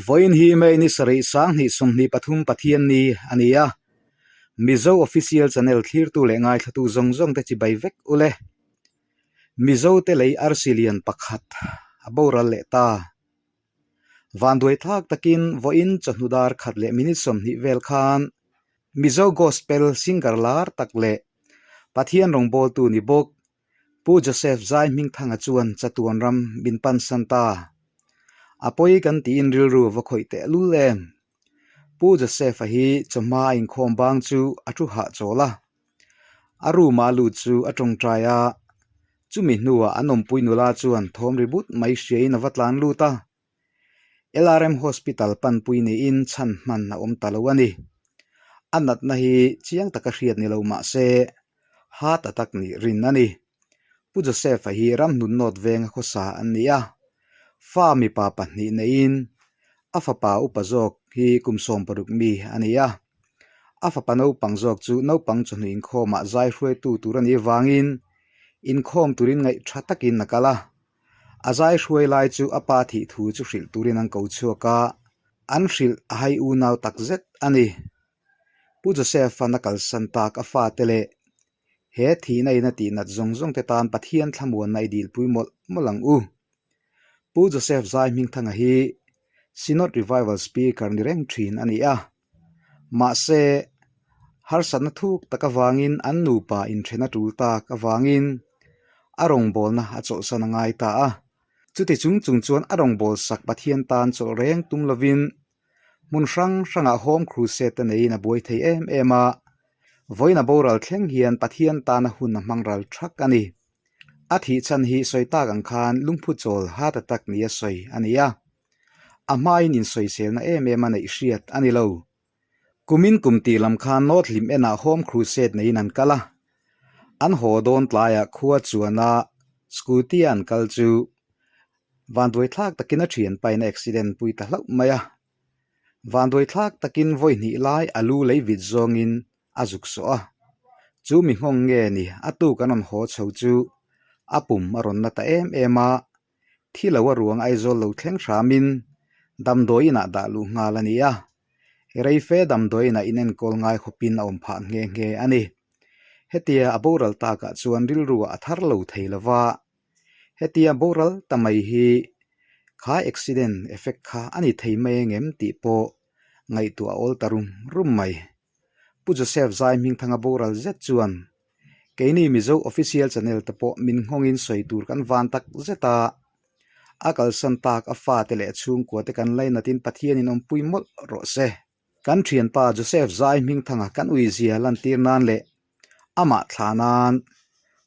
voin hi me ni sari sang ni sum ni pathum pathian ni ania mizo official channel thlir tu le ngai thatu zong zong te chi bai vek ule mizo te lei arsilian pakhat aboral le ta van duai thak takin voin chanudar khat le minit som ni vel khan mizo gospel singer lar takle pathian rong bol tu ni bok pu Joseph zai ming thanga chuan chatuan ram bin pan santa apoi kan ti in ril ru va khoi te lulem pu Joseph hi chama in khom bang chu athu ha chola aru malu chu atong traya chumi nuwa anom puinula chuan thom ribut mai shei na vatlan luta LRM hospital pan puini in chan man na om talawani anat na hi chiang taka hriat ni lo ma se ha tatak ni rin ani pu Joseph hi ram nun not veng khosa ania fa mi pa pahni nein afapa upazok hi kumsom paruk mi ania afapa no pangjok chu no pang chunu in khoma zai hruai tu turani wangin in khom turin ngai thatakin nakala azai hruai lai chu apa thi thu chu hril turin ang ko chuaka an hril hai u naw tak zet ani pu Joseph nakal santak afa tele he thi nei na ti nat zong zong te tan pathian thlamuan nai dil puimol molang u pu Joseph zai ming thanga hi Synod Revival speaker ni reng thin ania ma se har san thuk takawangin an nu pa in thena tulta kawangin arong bol na achol san ngai ta a chuti chung chuan arong bol sak pathian tan chol reng tum lovin mun hrang hranga home crusade ta nei na boi thei em ema voina boral thleng hian pathian tan hun mangral thak ani athi chan hi soita gang khan lungphu chol ha ta tak nia soi ania amain in soi sel na em ema nei hriat ani lo kumin kumti lam khan not lim ena home crusade nei nan kala an ho don tlaya khuwa chuana scooty an kal chu van doi thlak takin a thian paina accident pui ta hlau maya van doi thlak takin voi ni lai alu lei vit zongin azuk so a chu mi ngong nge ni atu kanon ho chho chu apum aron na ta em ema thilawa ruang aizol lo thleng thramin damdoina da lu ngalania rei fe damdoina inen kol ngai khopin a om pha nge nge ani hetia aboral ta ka chuan ril ruwa athar lo theilawa hetia boral tamai hi kha accident effect kha ani theimai ngem ti po ngai tu ol tarum rum mai pu Joseph zai ming thanga boral zet chuan keini mizo official channel tapo min ngongin soitur kan van tak zeta akal santak afa tele chung ko te kan laina tin pathian in om puimol ro se kan thian pa Joseph zai ming thanga kan uizia lan tir nan le ama thlanan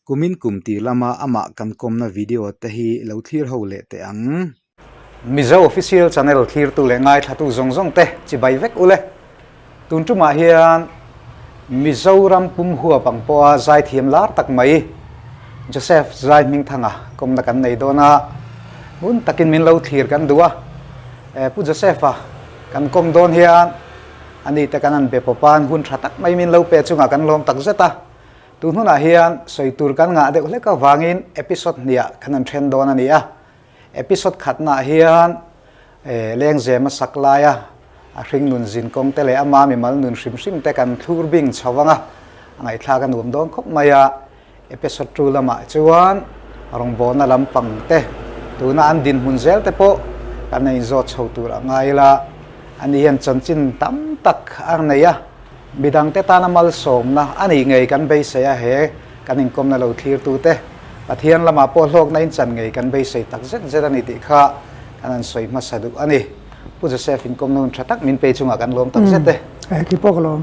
kumin kumti lama ama kan komna video te hi lo thlir ho le te ang mizo official channel thlir tu le ngai thatu zong zong te chi bai vek ule tun tu ma hian mizoram pum huwa pangpoa zai thiam lar tak mai Joseph zai ming thanga komna kan nei dona mun takin min lo thlir kan duwa pu Joseph kan kom don hian ani te kanan be popan hun thatak mai min lo pe chunga kan lom tak zeta tunhuna hian soitur kan nga de ule ka wangin episode nia kanan trend don ania episode khatna hian leng zema saklaya a hring nun zin kong tele ama mi mal nun hrim hrim te kan thur bing chawanga angai thla kan um don khop maya episode 2 lama chuan rong bona lampang te tuna an din hunzel te po kan nei zo chhotur angai la ani hian chanchin tam tak ang neya bidang te tana mal som na ani ngei kan be se a he kanin kom na lo thlir tu te pathian lama po hlok na in chan ngei kan be se tak zet zet ani ti kha kanan soi ma saduk ani pu Joseph in kom non thatak min pe chunga kan lom tak zet te ki pok lom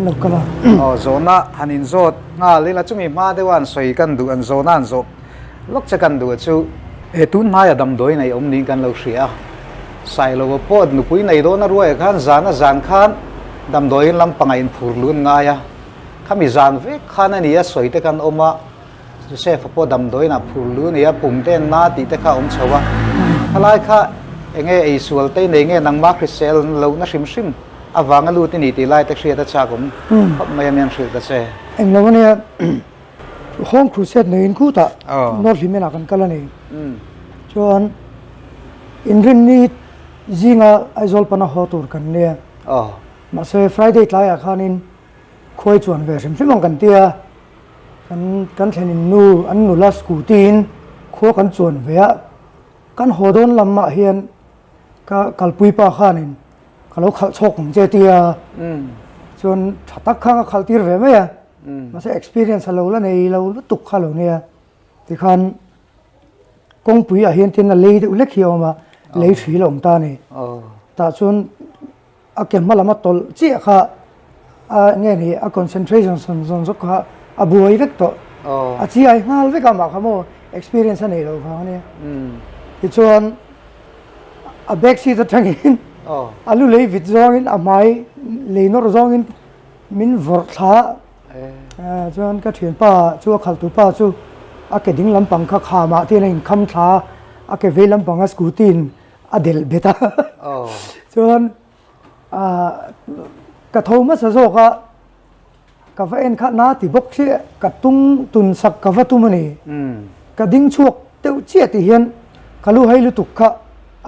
lok kala o zona hanin zot nga lela chumi ma dewan soi kan du an zona an zo lok che kan du chu e tun ma ya dam doi nei om ning kan lo hria sai lo pod nu pui nei do na ruai khan zana zan khan dam doi lam pangai in phurlun nga ya khami zan ve khan ani ya soi te kan oma Joseph po dam doi na phurlun ya pum ten na ti te kha om chawa halai kha enge ei sual te nei nge nang ma khrisel lo na hrim hrim awanga lu ti ni ti lai te khria ta cha kum khop mai am yang hri ta che eng lo ne home crusade nei in khu ta no hlimena kan kala nei chuan in rin ni zinga aizol pana hotur kan nia ma se Friday tlai a khanin khoi chuan ve sim simang kan tia kan thlenin nu an nu la scooty in kho kan chuan ve a kan hodon lamma hian ka kalpui pa khanin kalau khal chok je tia chuan thatak khang khal tir ve me ya ma se experience lo la nei lo tuk khalo nia ti khan kong pui a hian tin na le de ule khiaw ma le thri lom ta ni ta chuan a kem malama tol chi kha a nge ni a concentration son zo kha a buai vek to a chi ai ngal vek ma khamo experience nei lo kha ni ti chuan a back seat atangin alu le vit zong in a mai le nor zong in min vor tha chuan ka thian pa chu khal tu pa chu a ke ding lampang kha kha ma ti in kham tha a ke ve lampang a scooty in a del beta chuan ka thoma sa zo ka va en kha na ti bok che ka tung tun sak ka va tu mani ka ding chuak teu che ti hian kalu hai lu tuk kha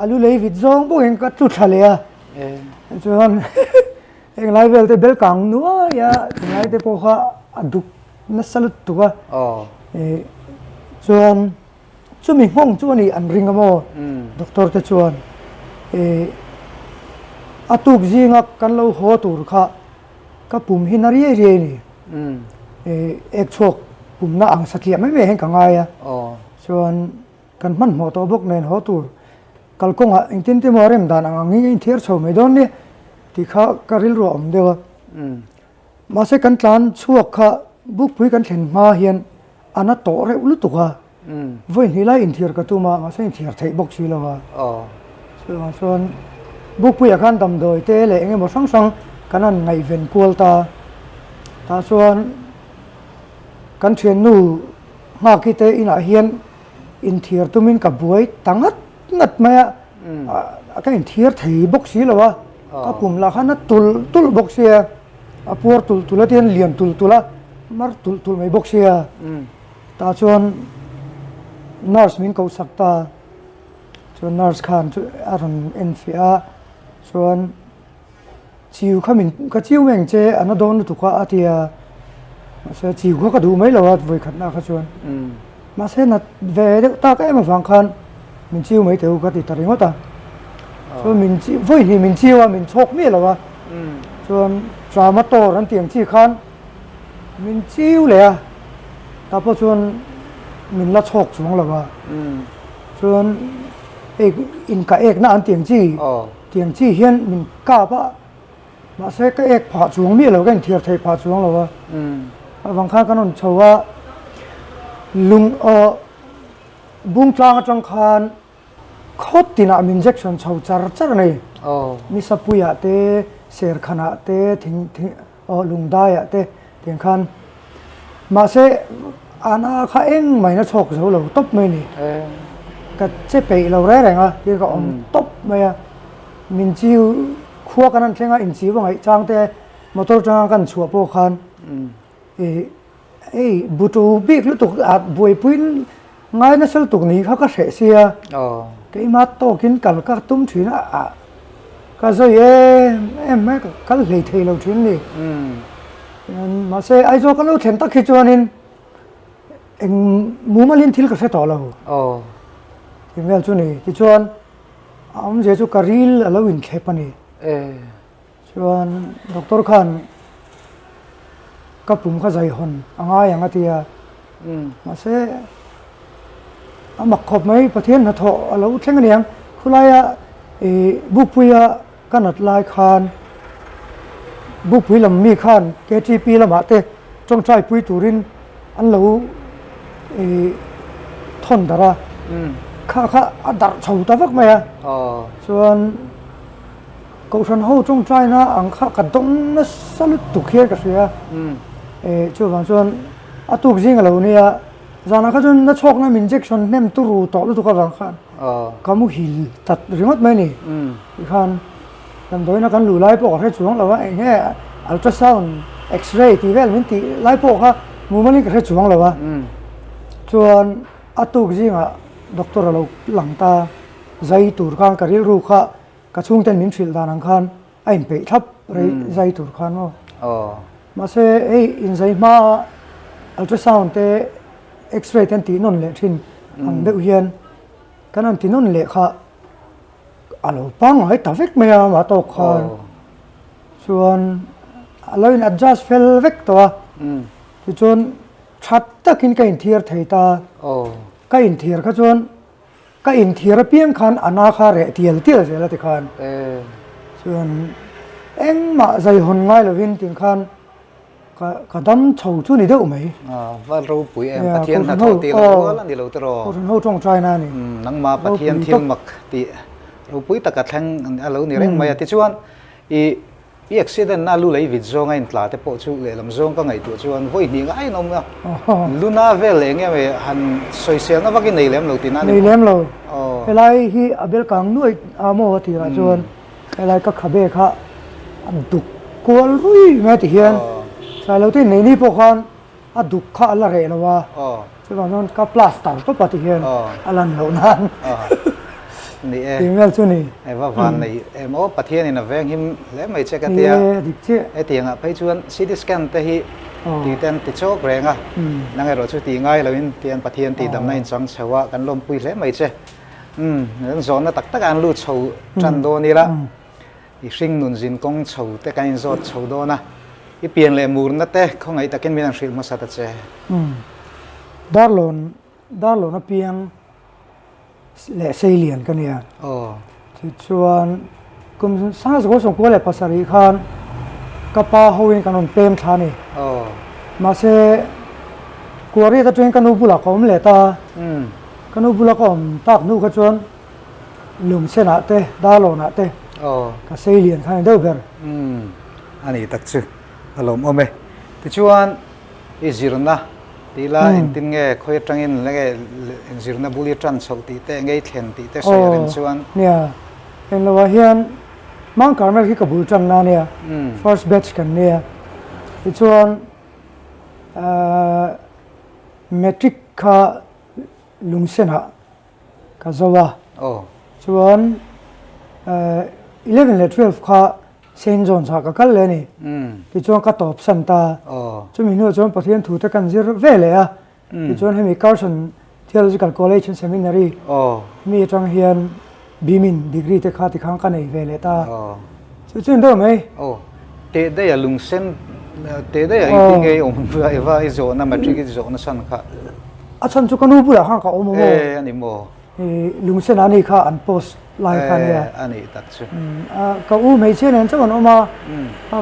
alu le vit zong bo en ka tu thale a chuan eng lai vel te bel kang nu ya ngai te po kha aduk na salut tu wa chuan chumi hong chu ni an ring amo doctor te chuan atuk zinga kan lo ho tur kha ka pum hinari ri ni ek chok pum na ang sakya mai me heng ka ngai a chuan kan man mo to bok nen ho tur kalkonga ingtin te morem dan ang ngi thir chho me don ni ti kha karil ro om dewa ma se kan tlan chuak kha buk pui kan thlen ma hian ana to re ulu tu kha voi ni lai in thir ka tu ma se in thir thei bok si lawa chuan buk pui khan dam doi te le enge mo sang sang kanan ngai ven kual ta chuan kan thien nu ma ki te ina hian in thir tumin ka buai tangat ngat maya ka in thir thei bok si lawa ka pum la khana tul bok sia a pur tul la tian lian tul mar tul mai bok sia ta chuan nurse min ko sakta chuan nurse khan chu aron enfia chuan chiu khamin ka chiu meng che ana don tu kha atia ma se chiu kha ka du mai lawa voi khatna kha chuan ma se na ve de ta ka em wang khan min chiu mai teu ka ti ta ringo ta so min chi voi ni min chiu a min chok mi lawa chuan drama to ran tiang chi khan min chiu le a ta po chuan min la chok chung lawa chuan ek in ka ek na an tiang chi hian min ka pa ma se ka ek pha chung mi lo kan thiar thei pha chung lawa wang kha kanon chowa lung bung tlang khan khot tina injection chho char nei mi sapuya te ser khana te thing lungda ya te tiang khan ma se ana kha eng mai na chok zo lo top mai ni ka che pe lo re renga ti ka om top mai a min chiu khua kanan thenga in chi wangai chang te motor chang kan chua po khan butu bik lu tuk at buai puin ngai na sel tuk ni kha ka se sia ke ma to kin kal ka tum thina ka zo em ma ka le thei lo thin ni ma se ai zo ka lo then ta khi chuanin eng mumalin thil ka se to lo email chu ni ti chuan am je chu karil alo in khepani chuan doctor khan ka pum kha zai hon anga yang atia ma se amak khop mai pathian na tho alo thleng niang khulaya bupuya kanat lai khan bupui lam mi khan KTP lama te trong chai pui turin an lo thon dara kha adar chho ta vak maya chuan ko san ho trong chai na ang kha ka dong na salut tu khia ka sia chu wang chuan atuk jing lo nia zana kha chun na chok na injection nem tu ru to lu tu ka wang khan kamu hil tat ringot mai ni khan tam doi na kan lu lai po ka chuang lo wa he ultrasound x-ray ti vel min ti lai po kha mu mani ka chuang lo wa chuan atuk jinga doctor lo langta zai tur kan karil ru kha กระชุ่งเต้นมินฟิลดานังคันไอ้ไปทับไรใจตุรคันอ๋อมาเสไอ้อินใจมาอัลตราซาวน์เตเอ็กซเรย์เต้นตีนนเละทิ้งอันเดียวเฮียนกันนั่นตีนนเละค่ะอัลปังให้ตาเฟกเมียมาตกคันส่วนเราอิน adjust เฟลเวกตัวที่จนชัดตะกินก็อินเทียร์ไทยตาก็อินเทียร์ก็จนก็อินเทียร์เพียงคันอนาคาเรเทียร์เทียร์เสียละติคันส่วนเอ็งมาใจหนง่ายเลยวินติงคันก็ดำชาวชุนี่เด้อไหมว่าเราปุ๋ยเอ็มปะเทียนถ้าทอตีเราก็ลันดีเราตรอคนเขาจ้องใจนั่นนี่นังมาปะเทียนเทียมมักตีเราปุ๋ยตะกัดแทงเราเนี่ยเร่งมาที่ชวนอีอุบิเหตุน่ารู้เลยวิจงไงตลาดแต่พอชูเลยลำจงก็ไงตัวชวนวิ่งหนีง่ายน้องเนาะลูน่าเวลเงี้ยเว้ยหันสวยเสียงก็ว่ากินในเล่มเราตีนั่นในเล่มเราเวลาที่อเบลกังนุ่ยอาโมตีละชวนเวลาก็ขับเบะค่ะดุกวนรุ่ยแม่ที่เฮียนใช่เราที่ในนี้พวกเขาดุข้าอะไรแล้ววะใช่ป่ะนั่นก็พลาสติกก็ปฏิเฮียนอะไรเหล่านั้นนี่ที่เวลชุนี่ไอ้ว่าวันนี้โอ้ประเทศนี่นะแวงหิมแล้วไม่เช็คกันเตียไอ้เตียงอ่ะไปชวนซีทีสแกนแต่ฮีตีเต้นติดโชกแรงอ่ะนั่งไอ้รถช่วยตีง่ายเลยเตียนประเทศตีดำในจังเชว่ากันลมปุยแล้วไม่เช็คนั่นสอนนะตักการรู้ชาวจันโดนี่ละอีสิ่งนุนจินกงชาวแต่การสอนชาวโดนะอีเปลี่ยนเลยมูนนั่นแต่เขาไงตะเกียนมีนังสิลมาสัตย์เจ้ดาร์ลอนนะเพียงเละเซเลียนกันเนี่ยที่ชวนกุมสร้างสกุลสงฆ์เลยภาษาอีกานกับป้าเขาเองกันนนเต็มท่านี่มาเสกัวเรียตะจวนกันนูบุลักเขาไม่เลตากันนูบุลักเขาตักนูกระชวนลุงเสนาเตดาโลนาเตกับเซเลียนข้างเดิมเบอร์อันนี้ตักชื่ออารมณ์โอเมที่ชวนอิจิรนะตีละอินทินเงยคอยจังอินแล้วเงยอินจิรนะบุรีจันทร์สตีเตเงยเทียนตีเตสอยเรนชวนเนี่ยเป็นละว่าเฮียนมังการเมื่อกี้กับบุรีจันทร์นั่นเนี่ย first batch กันเนี่ยที่ชวนเมทริกค่ะลุงเซนะกับจัวชวน11และ12ค่ะเซนจอนสักกันเลยนี่ที่ชวนก็ตอบสันตาช่วงนี้ชวนประเทศถูกตะกันเจอเวเลยอ่ะที่ชวนให้มีคาร์สันเทโลจิคอลคอลเลจเซมินารีมีจังเฮียนบีมินดีกรีเตค่าที่ข้างกันในเวเลยตาช่วยได้ไหมเตะได้ยังลุงเซนเตะได้ยังที่ไงอมว่าไอ้โจน่ะมาทริกไอ้โจน่ะสันค่ะฉันจะกันรู้ปุ่นละข้างกับอมโมอันนี้โมลุงเซนอันนี้ค่ะอันโพสไลน์กันเนี่ยอันนี้ตัดชื่อก็ไม่ใช่เนี่ยจะกันออกมา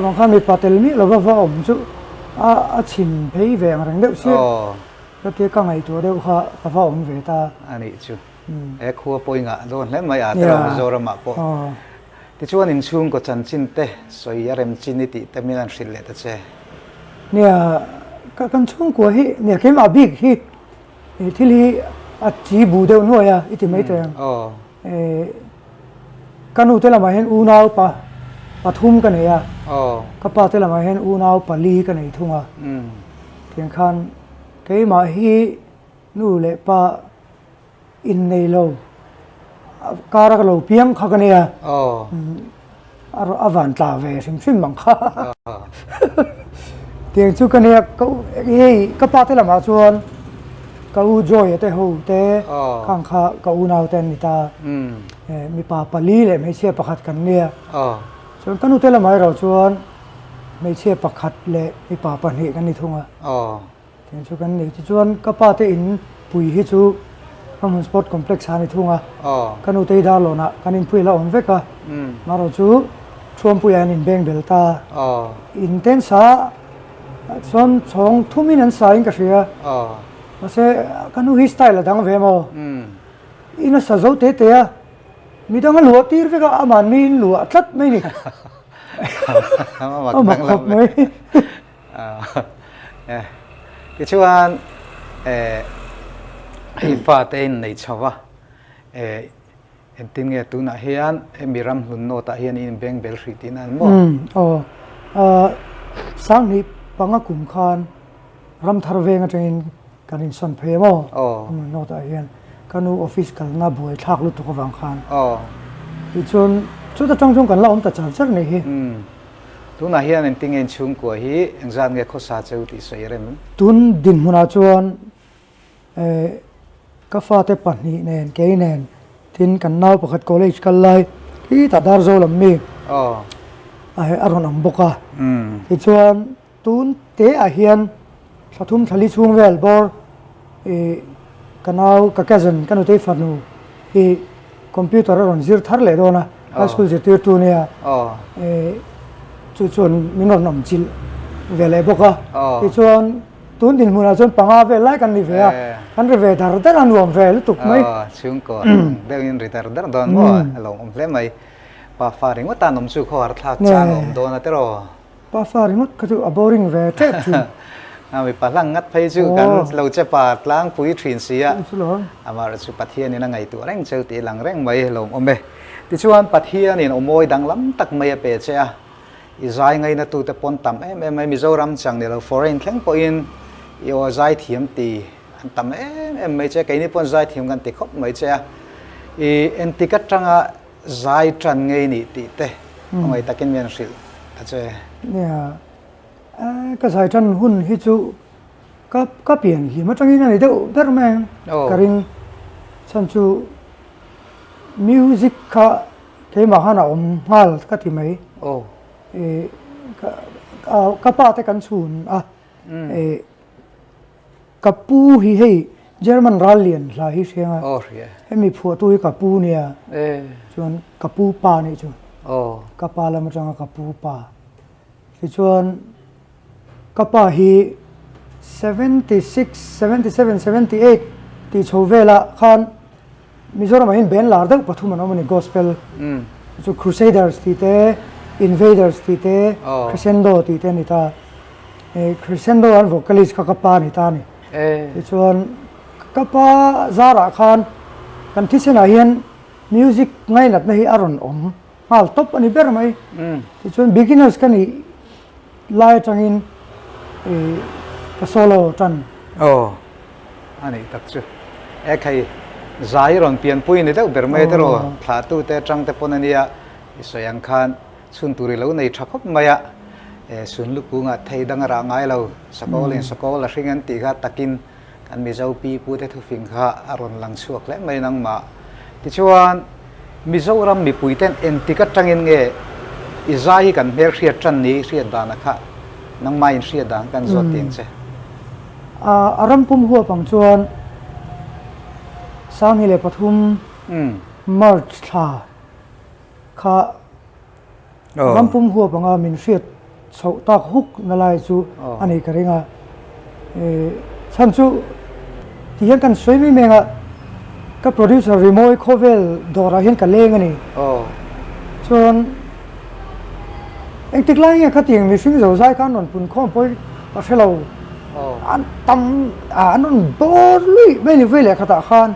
บางครั้งมีปัตเตลมีเราก็ว่าผมจะชิมเพย์แหวงอะไรเดี๋ยวเชื่อก็เที่ยงไงตัวเดี๋ยวเขาก็ว่าผมเวตาอันนี้ชื่อครัวป่วยงะโดนแล้วไม่อาจจะมาโจรมาปอที่ชวนอินชุ่มก็จันจินเตะสวยเริ่มจินนิติแต่ไม่นันสิเลตเจ้เนี่ยก็กันชุ่มกว่าฮีเนี่ยเข้มอาบิกฮีที่ลีจีบูเดียวนัวอิติไม่เต็มกันอุตละมาเห็นอูนาวปะทุ่มกันเนี่ยก็ปะเตละมาเห็นอูนาวปะลีกันเนี่ยทุ่งเพียงคันเกี่ยมาฮีนู่เลยปะอินในโลการักโลเพียงข้ากันเนี่ยอวันตาเวซิมบังคับเพียงชุกันเนี่ยก็ปะเตละมาชวนก็อูจอยแต่หูแต่ข้างข้าก็อูนาวแต่นิตามีป่าปลีเลยไม่เชื่อประคัดกันเนี่ยส่วนกันอุตละไม่เราชวนไม่เชื่อประคัดเลยมีป่าปันเหกันนี่ทุ่งถึงชวนกันนี่ชวนก็ป่าเตอินปุยฮิจูพมันสปอร์ตคอมเพล็กซ์นี่ทุ่งกันอุตดาโลนะกันอินปุยละอมเวกมาเราชูชวนปุยอันอินเบงเบลตาอินเทนซ่าส่วนสองทุ่มินันสายก็เสียมาเสกันอุฮิสไตล์ละดังเวมอินสัจจะเตะมีดังหลัวตีร์เวก็อามันมีหลัวทัดไม่นี่อามาขับไหมที่ชวนฮิฟาเตนในชาวเอ็นติงเงตุน่ะเฮียนมีรำหุ่นโนตะเฮียนอินเบงเบลริตินันโมสังนี้ปังกุมคานรำทารเวงกันกันอินสันเพย์โมโนตะเฮียนกันอุออฟฟิศกันน่าบุยทักลุตุกวังคานที่ชวนช chút ta trong kan la om ta chal char nei hi tu na hian en ting en chung ko hi engzan nge khosa cheu ti sei rem tun din huna chuan ka fa te pani nen ke nen tin kan nau pakhat college kal lai hi ta dar zo lam mi ai aron am boka ti chuan tun te a hian thlathum thali chung vel bor kanau ka kazan kanu te fanu hi computer aron zir thar le dona high school zir tir tu nia chu chuan minor nam chil vele boka ti chuan tun din huna chuan panga ve lai kan ni ve a kan re ve dar dar an nuam ve tuk mai chung ko deu in ritar dar don mo along om ple mai pa faring wa tanom chu khor thak chang om don atero pa faring mat khatu aboring ve te chu mi pa lang ngat phei chu kan lo che pa tlang pui thin sia amar chu pathian ina ngai tu reng cheu ti lang reng mai lom ome ti chuan pathian in omoi dang lam tak mai pe che a izai ngai na tu te pon tam em Mizoram chang ne lo foreign thleng po in yo zai thiam ti an tam em mai che kai ni pon zai thiam kan ti khop mai che a en ti ka tanga zai tran ngei ni ti te ngai takin men sil ta che nia ka zai tran hun hi chu ka pian hi ma tangin ani deu dar mang karing chan chu music ka ke ma hana om ngal ka ti mai ka pa te kan chun ka pu hi hei German rallian la hi senga hemi phu tu ka pu nia chuan ka pu pa ni chu ka pa la ma changa ka pu pa ti chuan ka pa hi 76 77 78 ti chovela khan Mizoram hin ben lar dak pathum anamani gospel chu crusaders ti te invaders ti te crescendo ti te ni ta crescendo an vocalist ka pa ni ta ni ti chuan ka pa zara khan kan thisena hian music ngai nat na hi aron om hal top ani ber mai ti chuan beginners kan ni lai tangin ka solo tan ani tak chu kai zai ron pian pui ni deuh ber mai te ro thla tu te tang te pon ania soyang khan chun turi lo nei thakop maya sun lu ku nga thei dang ra ngai lo sakol hringan ti kha takin kan mi zo pi pu te thu fing kha aron lang chuak le mai nang ma ti chuan Mizoram mi pui ten en ti ka tangin nge izai kan mer hriat tran ni hriat dana kha nang mai hriat dan kan zot ting che aram pum huwa pang chuan sang hile pathum march tha kha rampum huwa panga min hriat chho tak huk na lai chu ani ka ringa chan chu ti hian kan soi mi menga ka producer remoi khovel dora hian ka leng ani chuan eng tik lai nge khating mi hring zo zai kan non pun khom poi a thelo an tam anon bor lui mai ni vele khata khan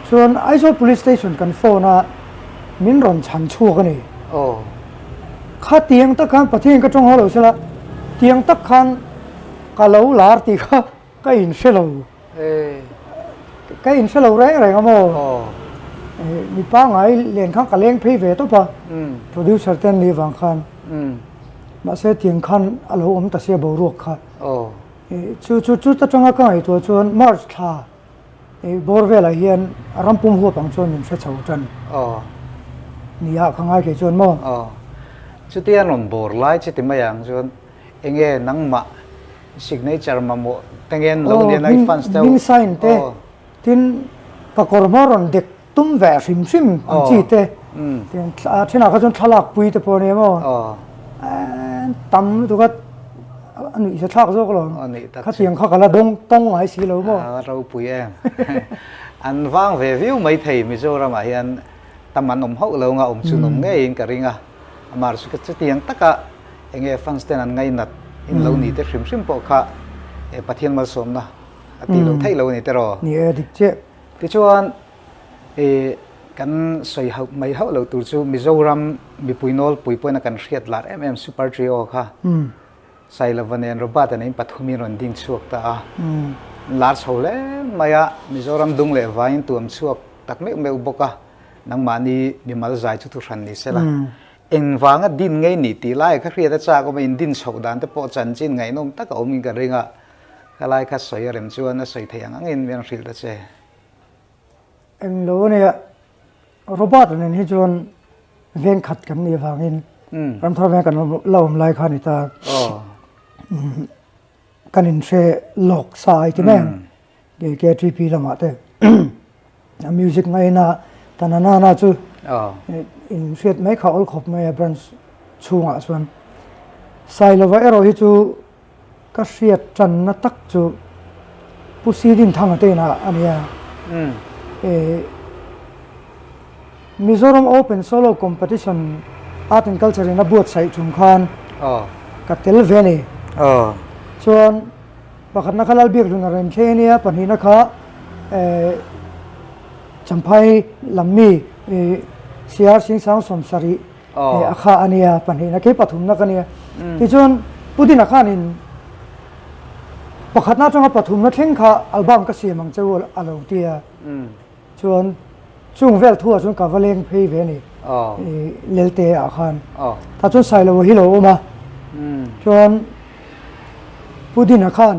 chuan aizo police station kan phone a min ron chan chu ka ni kha tiang tak khan pathian ka tong holo sela tiang tak khan ka lo lar ti kha ka in selo ka in selo re re ngamo mi pa ngai len khang ka leng phei ve to pa producer ten ni wang khan ma se tiang khan alo om ta se bo ruak kha chu ta tanga ka ai to chuan march tha bor vela hian rampum huwa pang chuan min se chho tan nia khangai ke chuan mo chu tian ron bor lai chi ti mayang chuan enge nangma signature ma mo tengen lo ni lai fans te min sign te tin ka kormoron dek tum ve rim rim an chi te tin thina ka chuan thalak pui te pone mo tam tu ka ani se thak zo ko lo kha tiang kha kala dong tong ai si lo mo ro pui em an wang ve view mai thei Mizoram a hian taman om ho lo nga om chu nom nge in ka ringa amar su ka tiang taka enge fans ten an ngai nat in lo ni te hrim hrim po kha pathian mal som na ati lo thei lo ni te ro ni dik che ti chuan kan soi hau mai hau lo tur chu Mizoram mi puinol puipoina kan hriat lar super trio kha sai lavanen robat an pathumi ron ding chuak ta lar chole maya Mizoram dung le vain tuam chuak tak me boka นังมานี่มีมาใจชุดทุรันนี่เสละเอ็งฟังดินไงนี่ตีไล่ข้าเรียดจ้าก็ไม่ดินโฉดานแต่พอจันจินไงน้องตะก็อมิงกันเรื่องข้าไล่ข้าสวยเริ่มชวนสวยเทียงเงินเวียนฟิลต์เจ้เอ็งรู้เนี่ยโรบอทเนี่ยที่ชวนเวียนขัดกันนี่ฟังอินรำทำให้กันเราไล่ขานิตากันอินเชหลอกสายที่แม่เกทีพีละมาเต้มิวสิกไงนะตอนนั้นน่าจะอินเสียดไม่เขาขบไม่บรันช่วงส่วนใส่ละไว้เราที่จูก็เสียดจันนัตักจูผู้ซีดินทางเต้นะอันนี้มิโซรัมโอเปนโซโล่คอมเพติชันอาร์ตแอนด์คัลเจอร์นับบวชใส่จุงคานกับเทลเวนีส่วนปกตินักข่าวเบียร์ดุนเรนเชเนียปัญหานักข่าวจำพายลำมีเสียสิงสังสมสรีอาคาอันนี้ปัญหานักเก็บปฐุมนักเนี่ยที่ส่วนผู้ที่นักข่าวนี่ปกตินักจังหวัดปฐุมนักเข่งข่าอัลบั้มก็เสียมังเจ้าอัลล์เตียส่วนช่วงเวลทั่วส่วนกับวเลงเพย์เวนี่เลลเตออาคารถ้าส่วนใส่เราฮิโลมาส่วนผู้ที่นักข่าว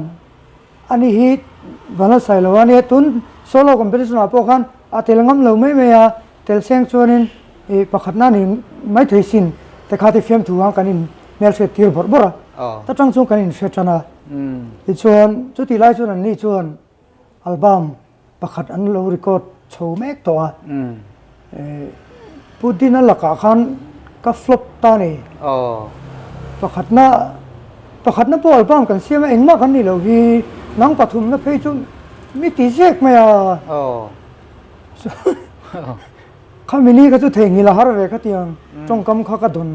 อันนี้ฮิตวันละใส่เราอันนี้ตุนโซโล่คอมเพติชันพวกกันอาเทลงัมเราไม่เมียเทลเซงชวนินปกตินั่นนี่ไม่ถือสินแต่ข้าที่เฟียมถูกกันนินเมลเสตีร์บอร์บอร์แต่จังช่วงกันนินเสจนะที่ชวนจุดที่ไล่ชวนนี่ชวนอัลบั้มปกติอันเรารีคอร์ดโชว์เมกตัวผู้ที่นั่นหลักการก็ฟลอปตานี่ปกตินั่นพออัลบั้มกันเสียมาเองมากกันนี่เราที่นังปฐุมนั่นเพย์จุนมิติเช็คไหมข้ามินี่ก็จะเทงิลาฮาร์เวก็เตียงจงกำข้าก็โดน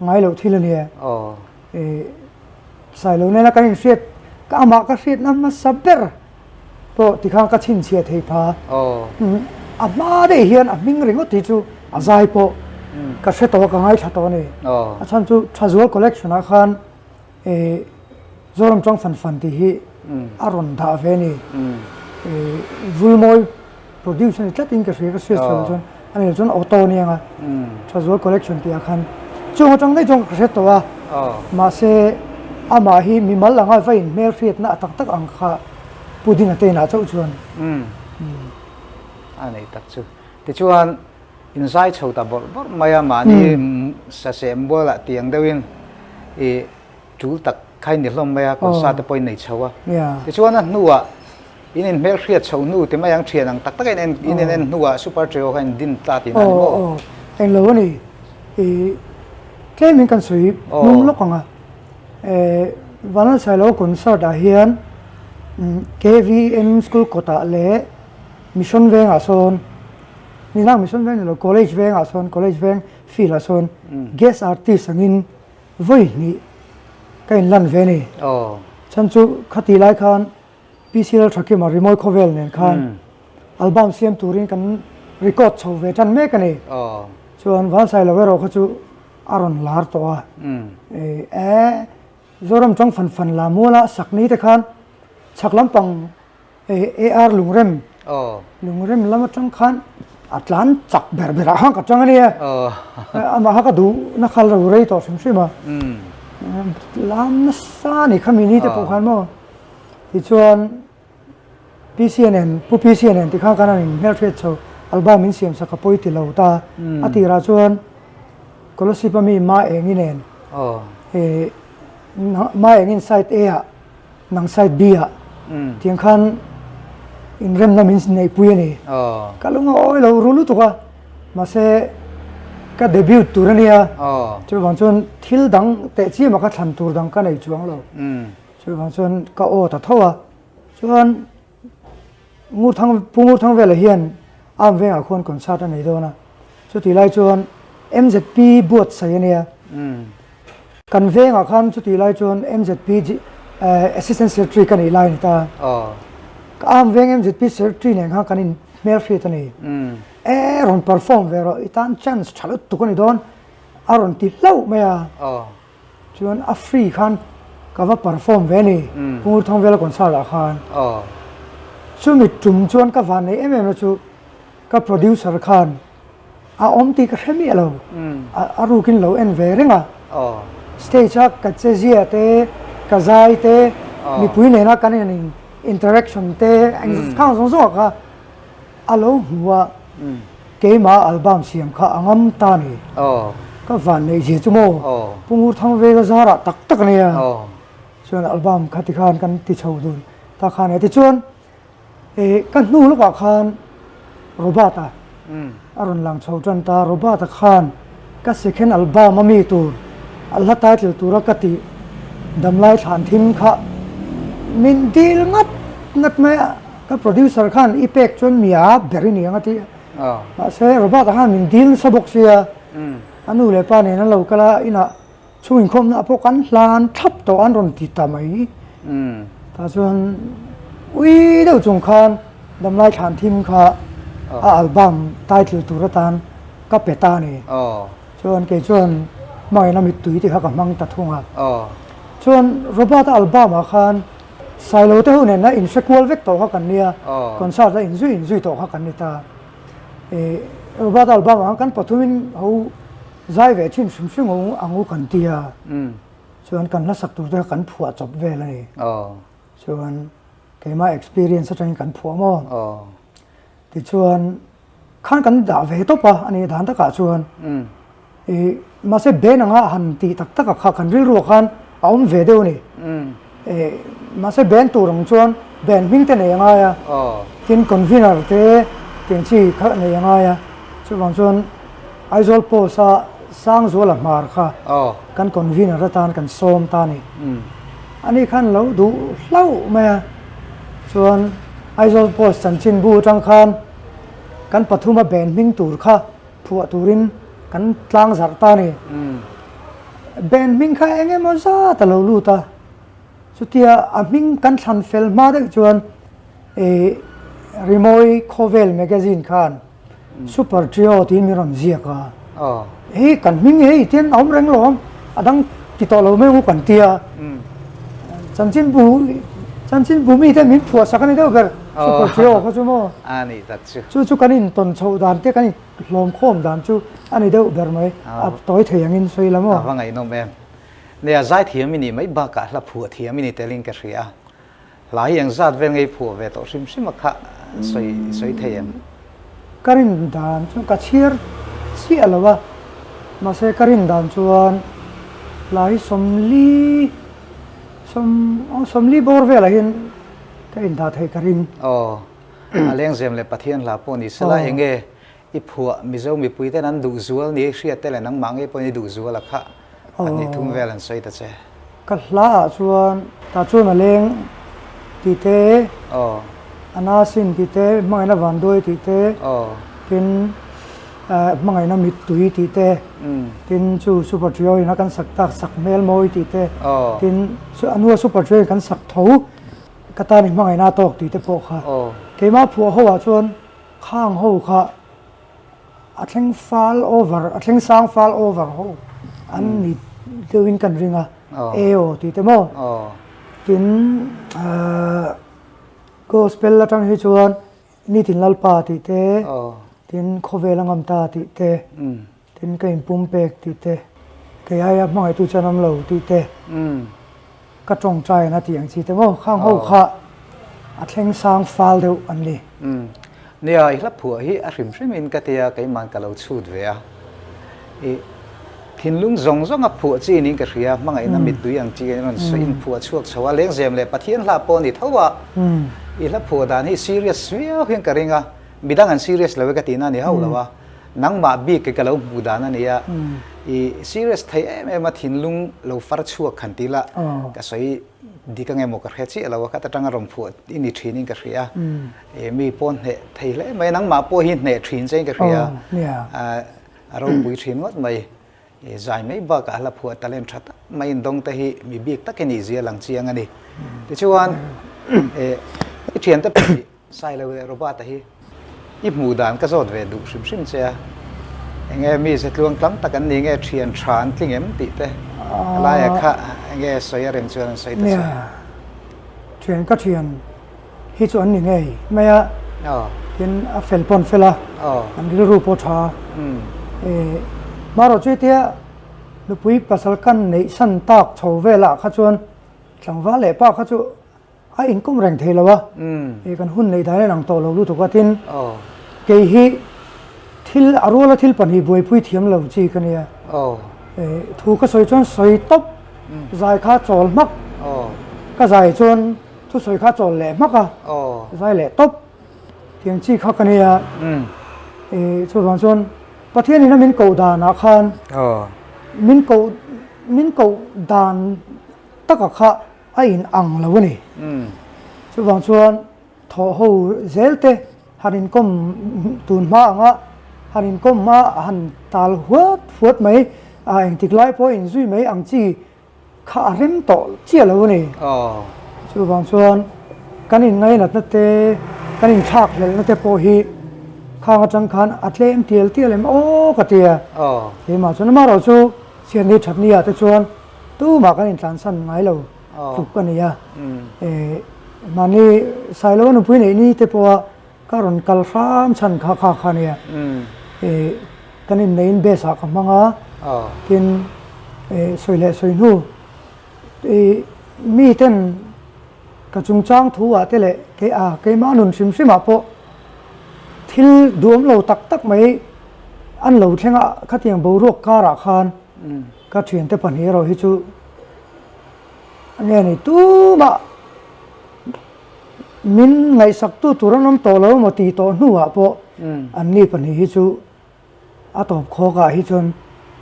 ไงเราทีละเนี่ยใส่เราเนี่ยนะกันเสียดก็อามาก็เสียดนั่นมาสับเดอร์พอที่ข้างก็ชินเสียเทพาอามาได้เฮียนอามิงริงก็ที่จูอาใจพอก็เสียตัวก็ไงชัดตัวนี่อาจารย์จูทรัวคอลเลกชันอาคารจอมจงฟันที่ฮีอารอนดาเวนี่วูลมอยโปรดิวเซอร์จัดอินกับเสียก็เสียส่วนอันนี้ส่วนออโต้เนี่ยไงทรัวคอลเลกชันที่อาคารจงจังได้จงเสียตัวมาเสอามาฮีมีมัลลังไงไฟเมลเฟียตน่ะตักอังคาผู้ดินเตน่ะเจ้าชวนอันนี้ตักชูที่ชวนอินไซต์ชาวตาบอลไม่ยามานี่เสียมบัวละเตียงเดวินจูตักใครเนี่ยลงไปก็ซาตะปอยในชาวที่ชวนนั้นนัวอินเมลเฟียตชาวนู้ที่ไม่ยังเชียนังตักไอ้เนี่ยนัวซูเปอร์เทรลให้ดินตาตีนั่นโอ้เอ็งรู้นี่แค่มีกันสวยนุ่มลูกของวันนั้นใส่เราคนสอดเฮียนKVM School กตาเล่มิชชั่นเวงอาโซนนี่นั่งมิชชั่นเวงเรา college เวงอาโซน college เวงฟิลอาโซน guest artist สังอินวิ่งนี่ก็อินลันเวนี่ฉันจูขัดตีไล่คันพีซีเราชักกี้มารีโมทคอเวลเนี่ยคันอัลบั้มเสียมตูรินกันรีคอร์ดโชว์เวจันเมกันนี่ส่วนวันใส่เราเราเขาจูอารอนลาร์ตัวจอรมจงฟันลามัวละสักนี้แต่คันชักลำปังAR ลุงเร็มแล้วมาจังคันอัตลันจักเบอร์ห้างกับจังนี่อามาฮักดูนักข่าวเราเรย์ต่อสิมสิมาลำนัสซานี่ขามีนี่แต่พวกเขาโม่ที่ชวน PCNN ผู้ PCNN ที่ข้างกันนั่นเมลเทรดโชว์อัลบั้มมินเซียมสักปอยติลาวตาอติราชวนก็รู้สึกว่ามีมาเองนี่เองมาเองอินไซต์Aนังไซต์ B ที่ยังคันอินเรมนามินในปุยนี่ก็ลุงโอ้ยเรารู้ตัวมาเสก็เดบิวต์ตัวนี้ช่วยบางส่วนทิลดังแต่ที่มาก็ทันตัวดังกันในช่วงเราช่วยบางส่วนก็โอ้แต่เท่าส่วนงูทั้งเวลาเฮียนอ้ามเวงคนคนชาติไหนตัวนะสุดที่ไรส่วน MZP บวชใส่เนี่ยกันเวงคันสุดที่ไรส่วน MZP Assistant Secretary กันอีไลน์ตาอ้ามเวง MZP Secretary เนี่ยข้างกันอินเมลฟีตนี่รอน perform เวลาอีตานชันส์ฉลุตุกันอีโดนรอนติดเล่าไม่ชวนอัฟรีคันก็ว่า perform เวนี่พูดทั้งเวลาคนสารคันช่วงมีจุ่มชวนกับวันนี้นะชูก็ producer คัน อาอมตีกระเทมีเราอารูกินเราเอ็นเวริงอ่ะสเตจกับเจเซียเตกระจายเตมีปุยเนี่ยนะกันนี่อินเตอร์แอคชั่นเตข้างสองๆก็อาเราหัวเกมาอัลบั้มเสียงข้าอังมตานี่ก็ฝันในเจจุโมปุ่งทั้งเวกซาระตักเนี่ยส่วนอัลบั้มคัติคานกันติชาวดุนตาคานเนี่ยติชวนกันนู่นลูกว่าคานโรบาตาอรุณหลังชาวจันตาโรบาตาคานก็เสกเห็นอัลบั้มมามีตัวอัลฮัตไตติลตัวรักติดำไล่ฐานทิมข้ามินดีลงัดไหมก็โปรดิวเซอร์คานอีเป็กจนมีอาเบรินี่งัดที่เซ่โรบาตาคานมินดีลสะบกเสียอันนู้นเลยป้าเนี่ยนั่นเราก็ละอินะช่วยคมนะพวกกันลานทับตัวอันรอนติดตามไอ้แต่ส่วนวิเดียวจงคานดำไล่ฐานทิมข้าอัลบั้มไตติลตัวรัตันก็เปตานี่ส่วนเกี่ยวส่วนไม่นามิตุยที่เขากำลังตัดทุ่งอ่ะส่วนโรบอทอัลบั้มอาคารไซโลเตอร์เนี่ยนะอินเซควอลเวกตัวเขากันเนี่ยคอนเสิร์ตอินซุยตัวเขากันนี่ตาโรบอทอัลบั้มอาการปัทุมินเขาใจเวชิมซึ่งเขาอังกูกันเตียส่วนกันละสักตัวเดียวกันผัวจบเวเลยส่วนเกี่ยมา experience จะกันผัวมั่งที่ส่วนขั้นกันด่าเวทปะอันนี้ฐานตะกาส่วนมาเสเบนังหันตีตักข้ากันริรัวกันเอาเวเดียวนี่มาเสเบนตัวรองชวนเบนวิ่งเตะเนี่ยยังไงอ่ะกินคอนฟินเนอร์เตะกินชีข้าเนี่ยยังไงอ่ะส่วนชวนไอโซลโพสะสร้างโซลมาร์ค่ะกันคอนฟินเนอร์ตานกันโซมตานี่อันนี้ขั้นเราดูเล่าไหมส่วนไอโซลโพสสันชินบูจังคันกันปฐุมเบนวิ่งตัวค่ะผัวตัวรินกันตลางสารตานี่เบนมิงค่ะเองมันซาตะลูลูตาสุดที่อ่ะมิงกันทันเฟลมาได้จวนรีโมยโคเวลแมกกาซีนคันซูเปอร์ทริโอที่มีรำเสียกันกันมิงเทียนเอาแรงลมอ่ะดังติดต่อเราไม่รู้กันเตียจันจินบูมีแต่มิผัวสักกันนี่เด้อกันซูเปอร์ทริโอเขาจูโม่อันนี้ตัดจูกันนี่ต้นชาวดานเตี้ยกันนี่ลมโคมดานจูอันนี้เด้อแบบไหมต่อยเทียงอินซุยละมั้งว่าไงน้องแม่เนี่ยใจเทียมินี่ไม่บ้ากะละผัวเทียมินี่เตลิงกะเสียหลายอย่างจัดเวงไอ้ผัวเวต่อซิมมาค่ะสวยเทียมการินดานจูกัดเชียร์เสียละวะมาเสการินดานจวนหลายสมลีบอร์เวลเห็นการินดาไทยการินเลี้ยงเสียมเลยปะเทียนลาปนี่สละเองเออีผัวมิเจ้ามีปุยแต่นั้นดูจัวนี่เสียแต่ละนังมังไอ้ปนี่ดูจัวละค่ะอันนี้ทุ่งเวลันสวยแต่เจ้ก็ละชวนตาชวนมาเลี้ยงตีเตอันน่าสินตีเตมังไงนะวันด้วยตีเตเป็นมังไงนะมิดตุยตีเตเป็นชูซูเปอร์ทริโอนะกันสักตักสักเมลโมยตีเตเป็นอันว่าซูเปอร์ทริโอกันสักทูกตานี่มังไงนะตอกตีเตโปค่ะเกี่ยมาผัวเขาว่าชวนข้างเขาค่ะอัดเล่งฟาลโอเวอร์อัดเล่งสร้างฟาลโอเวอร์เขาอันนี้เดวินกันริงอ่ะโอตีเตโมกินก็สเปลละทั้งที่ชวนนี่ถึงลัลปาตีเตถึงโคเวลังอัมตาตีเตถึงกินปุ่มเป็กตีเตเกี่ยมังไงตุจานำเหลาตีเตก็จงใจนะที่อย่างที่เตโมข้างเขาค่ะอัดเล่งสร้างฟาลเดียวอันนี้เนี่ยอีกแล้วผัวที่อาริมใช่ไหมก็เตียก็มันก็เราชูดเวียทิ้งลุงซงผัวจีนี่ก็เรียมังไงน้ำมิดดูอย่างจีนั่นสวยผัวช่วงชาวเลี้ยงเสียมเลยปะเทียนลาปนี่เท่าว่าอีแล้วผัวดานี่ซีเรียสเวียเพียงกระเริงอ่ะมีดังอันซีเรียสเลยก็ตีนั่นนี่เท่าแล้วว่านังมาบีก็เราบูดานั่นเนี่ยอีซีเรียสไทยมาทิ้งลุงเราฟาร์ช่วงขันตีละก็สวยดีก็ไงหมกกระเทียเราก็ตั้งอารมณ์ผัวอินนี่ทรีนิ่งกระเทียมีปนเนี่ยไทยเลยไม่นังมาปนหินเนี่ยทรีนเจงกระเทียอารมณ์บุยทรีนงดไม่ใจไม่บ้ากะละผัวตะเล่นชัดไม่ดงแต่ฮีมีบีกตะกินอีเสียหลังเชียงอันนี้ที่ชวนเทียนตะปีใส่เลยรบว่าแต่ฮียิบหมูดานก็สดเวดูชิมเสียไงมีเสลวงคลังตะกันนี่ไงเทียนทรานที่เงี้ยมันติดแต่ลายค่ะไงสวยเรียนชวนสวยแต่เทียนก็เทียนที่ส่วนหนึ่งไงไม่อะ tin a fel pon fela an ri ru po tha maro che tia lupui pasal kan nei san tak chho vela kha chuan tlangwa le pa kha chu a income reng theilawa kan hun nei dai nang to lo lu to ka tin ke hi thil arola thil pan hi boi pui thiam lo chi kania thu ka soi chuan soi top zai kha chol mak ka zai chuan thu soi kha chol le mak a zai le top thiang chi kha kania chu bang chuan pathian in min ko da na khan min ko dan taka kha a in ang lo ni chu bang chuan tho ho zelte harin kom tun ma anga harin kom ma han tal huat mai a eng tiklai po in zui mai ang chi kha rem to chia lo ni chu bang chuan kan in ngai nat na te kan in thak le na te po hi khang atang khan atlem tiel em o ka tia he ma chuan ma ro chu sian ni that nia te chuan tu ma kan in tlan san ngai lo chuk ka nia mani sailo nu pui nei ni te po karon kal ram chan kha nia kan in nein be sa ka manga kin soile soinu mi ten ka chung chang thu a te le ke ma nun sim sim a po thil duam lo tak mai an lo thlenga khatiang bo rok ka ra khan ka thian te pan hi ro hi chu ane ni tu ma min ngai sak tu turanam to lo mo ti to nu a po an ni pan hi chu a top kho ka hi chun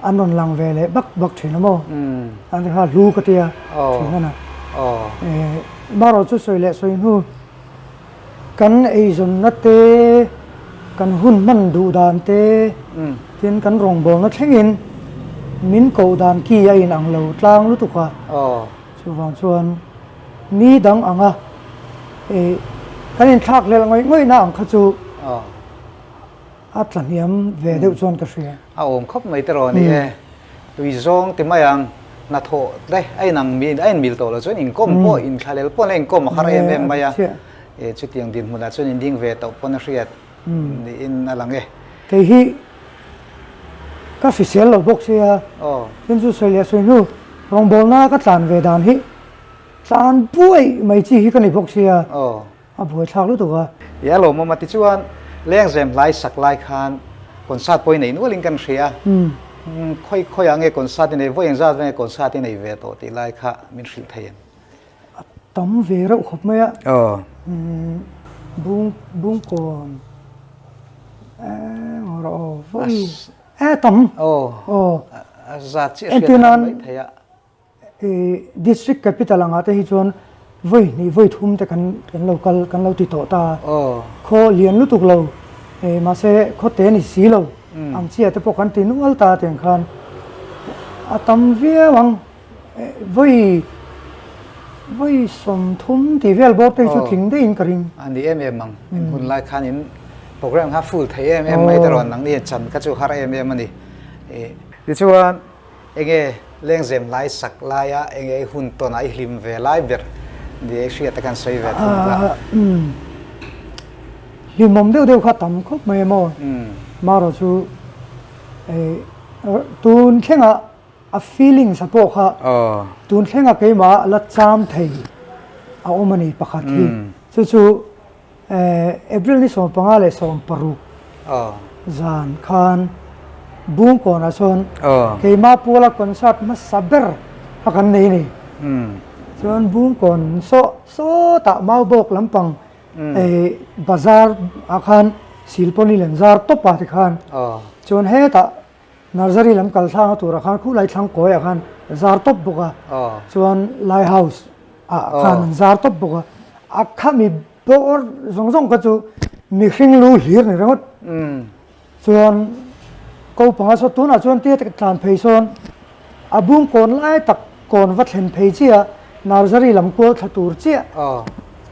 anon lang ve le bak thina mo an ha lu ka tia thina na maro chu soile soinu kan ei zon na te kan hun man du dan te tin kan rong bol na thlengin min ko dan ki a in ang lo tlang lu tu ka chu wang chuan ni dang anga kan in thak le ngoi na ang kha chu atlan yam ve deuh chuan ka hria om khop mai te ro ni tui zong ti mai ang na tho dai ai nang mi ai mil to lo chuan in kom po in khalel po leng kom khar em maya chu tiang din hmuna chuan in ding ve to pon a hriat ni in alang ke hi ka official lo box ya tin chu soile soinu rong bol na ka tlan ve dan hi tlan puai mai chi hi ka ni box ya a buai thak lu to ka ya lo ma ti chuan leng zem lai sak lai khan concert poi nei nu ling kan hria khoi ange concert nei voi engza ve concert nei ve to ti lai kha min hri thein tam ve ro khop mai a bung kon ro voi tam za chi hria mai theya district capital anga te hi chuan voi thum te kan lo ti to ta kho lian lu tuk lo ma se kho te ni si lo ang chia te po kan ti nu al ta ten khan atam via wang voi som thum ti vel bo te chu thing de in karing an di mang hun lai khan in program ha full thai mai te ron nang ni chan ka chu har ani ti chuan enge leng zem lai sak lai a enge hun to nai hlim ve lai ber di hria ta kan soi ve hlimom deuh kha tam khop mai mo ma ro chu tun thlenga a feeling sapo kha tun thlenga ke ma la cham thei a omani pakhat hi chu april ni som panga le som paru zan khan bung ko na son ke ma pula concert ma saber hakan nei ni chuan bung kon so ta mau bok lampang bazar akhan silponi lenzar to pa ti khan chuan he ta nursery lam kal thang tu ra khan khu lai thang koi akhan zar top boka chuan lighthouse khan zar top boka akha mi bor zong ka chu mi hring lu hlir ni rangot chuan ko panga so tuna chuan te tlan phei son abung kon lai tak kon va thlen phei chia nursery lam ko thatur chia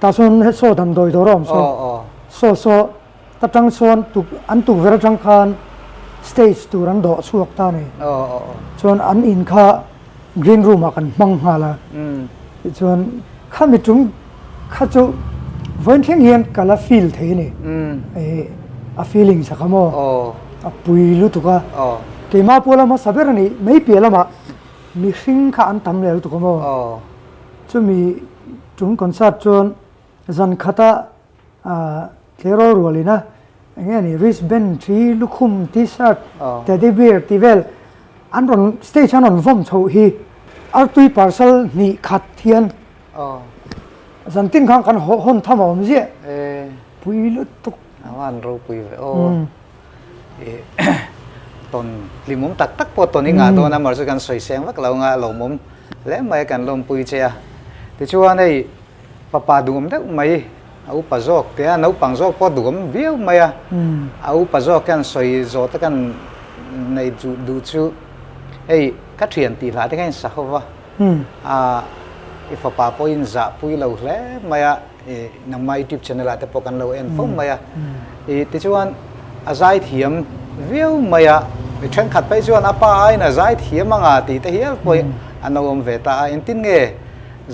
ta son he so dam doi dorom so ta tang son tu an tu ver tang khan stage tu ran do chuak ta ni chuan an in kha green room a kan mang hala chuan kha mi tum kha chu วันเที่ยงเฮียนกะละฟีลเทนี่a feeling sa kamo a pui lu tu ka ke ma pola ma saber ni mei pela ma mi hring kha an tam le tu kamo chu mi chung concert chon zan khata klero rolina nge ni wristband thi lukhum t-shirt teddy bear tivel an ron station on vom chho hi ar tui parcel ni khat thian zan tin khang kan hon tham om je pui lu tu awan ro pui ve ton limum tak tak po ton nga to na mar su kan soi seng vak lo nga lo mum le mai kan lom pui che ti chuan ei papa dum dak mai au pa jok te nau pang jok po dum viu mai au pa jok kan soi zo ta kan nei du chu ei ka thian ti la te kan sa hova if papa po in za pui lo hle mai nang mai youtube channel ate po kan lo en phom mai ti chuan a zai thiam viu mai mi then khat pai chuan apa ai na zai thiam anga ti te hial poi anom ve ta in tin nge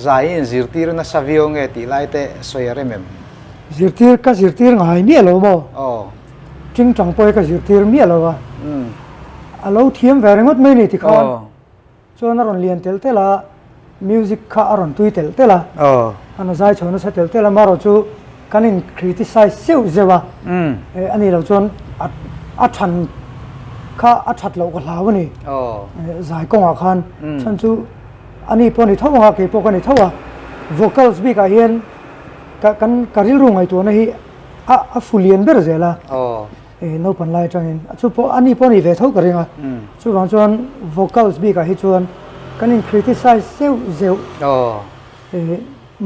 zai in zirtir na savio nge ti lai te soyare mem zirtir ngai mi lo mo ching chang poi ka zirtir mi lo wa alo thiam ve rengot mai ni ti khan chuan ron lian tel tela music kha aron tui tel tela ana zai chona sa tel tela maro chu kanin criticize seu zewa ani lo chon a than kha a that lo ka hlaw ni zai kong a khan chan chu ani poni thawa ke po kani thawa vocals bi ka hian kan karil ru ngai to na hi a fulian ber zela no pan lai changin chu po ani poni ve thau karinga chu wang chuan vocals bi ka hi chuan kanin criticize seu zeu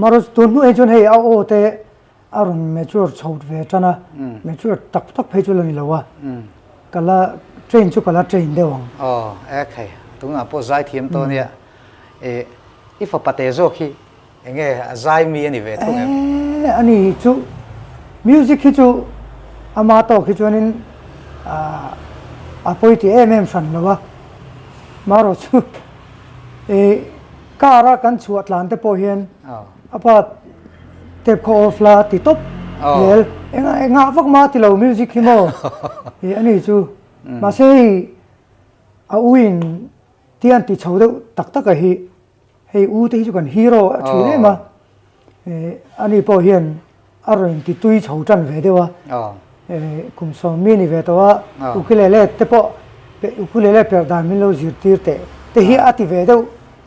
maros tun nu ejon hei a o te aron mature chhout ve chana mature tak tak phei chulani lawa kala train chu kala train dewang okay tunga po zai thiam to nia if a pate zo khi enge zai mi ani ve thung ani chu music hi chu ama to khi chuanin a poiti san lawa maro chu kara kan chuat lan te po hian apa tep kho fla ti top lel enga vak ma ti lo music hi mo ani chu ma sei a uin tian ti chho de tak tak a hi hei u te chu kan hero thu ne ma ani po hian aron ti tui chho chan ve dewa kum so mi ni ve to wa ukulele te po ukulele per dan min lo zir tir te hi ati ve de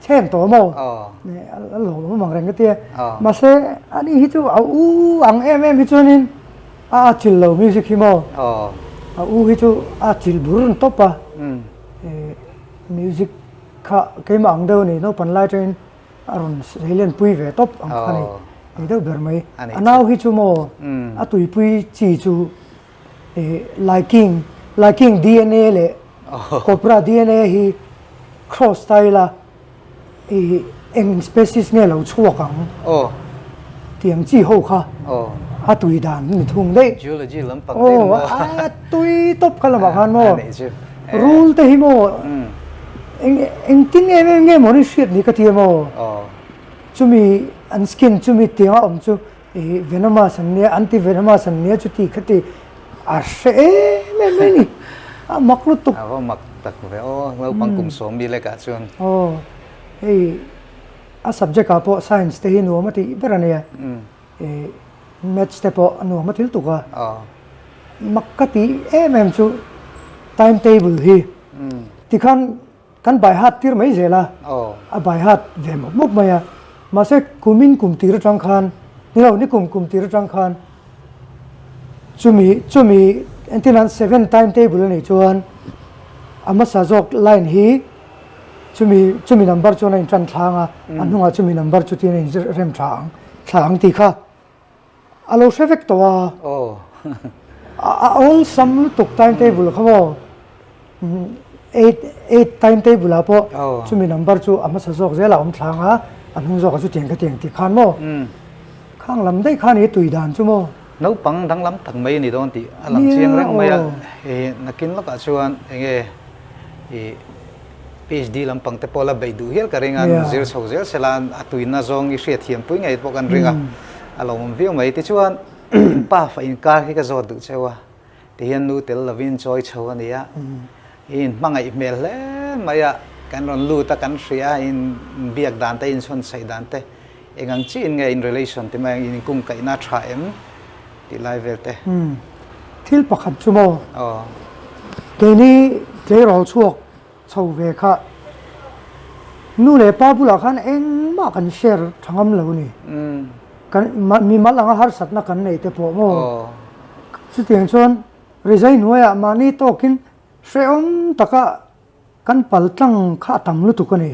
chen to mo lo mo mang reng ke ma se ani hi chu a u ang em hi chunin a chil lo music hi mo a u hi chu a chil burun topa music kha ke mang do ni no pan lai train aron selen pui ve top ang khani ni do ber mai anau hi chu mo a tui pui chi chu liking DNA le copra DNA hi cross style eng species ne lo chuakang tiang chi ho kha a tui dan ni thung dei geology lam pang te mo a tui top kala ba khan mo rule te hi mo eng tin nge mo ni shit ni ka ti mo chumi an skin chumi tianga om chu venomous an ne anti venomous an ne chu ti khati a se me ni a maklu tuk mak tak ve lo pang kum som bi le ka chuan hey a subject apo science te hi no ma ti berania maths te po no ma til tu ka makati chu timetable hi ti kan by heart tir mai zela a by heart ve mok maya ma se kumin kum tir tang khan ni lo ni kum tir tang khan chumi entinan 7 timetable ni chuan ama sajok line hi chumi number chu in tran thanga anunga chumi number chu tin in rem thang ti kha alo shevek to all some tuk timetable khamo 8 timetable apo chumi number chu ama sajok zela thanga anung jok chu tiang ti khan mo khang lam dai khan hi tui dan chu mo nấu pang dang lam tak mai ni don ti alam chiang reng mai nakin lo ka chuan enge PhD lam pang te pola bai du hial ka ringan zir so zel selan atuin na zong i hriat thiam pui ngai pokan ringa อารมณ์วิวไหมที่ชวนป้าฝ่ายกาที่ก็จอดดูเช้าที่เห็นนูเตลลาวินจอยเช้านี่อ่ะอินมังไอเมลเลยมาอ่ะกันรอนลูตะกันเสียอินเบียกดานเตอินชนใส่ดานเตเองอังจีนไง in relation ที่มาอินกุมกับอินาทราเอ็มที่ไลฟ์เวลเตทิลประคับชั่วโมงอ๋อเกนี้เจเราช่วงชาวเวค่ะนู่นเลยป้าบุหลาคันเองมากันแชร์ทั้งอำเหล่านี้กันมีมัดหลังหาสัตว์นักกันในแต่พอโม่สุดที่ชนเรื่องหน่วยมานี่โตกินเสียงตะกะกันปัลตังข้าตำลุตุกันนี่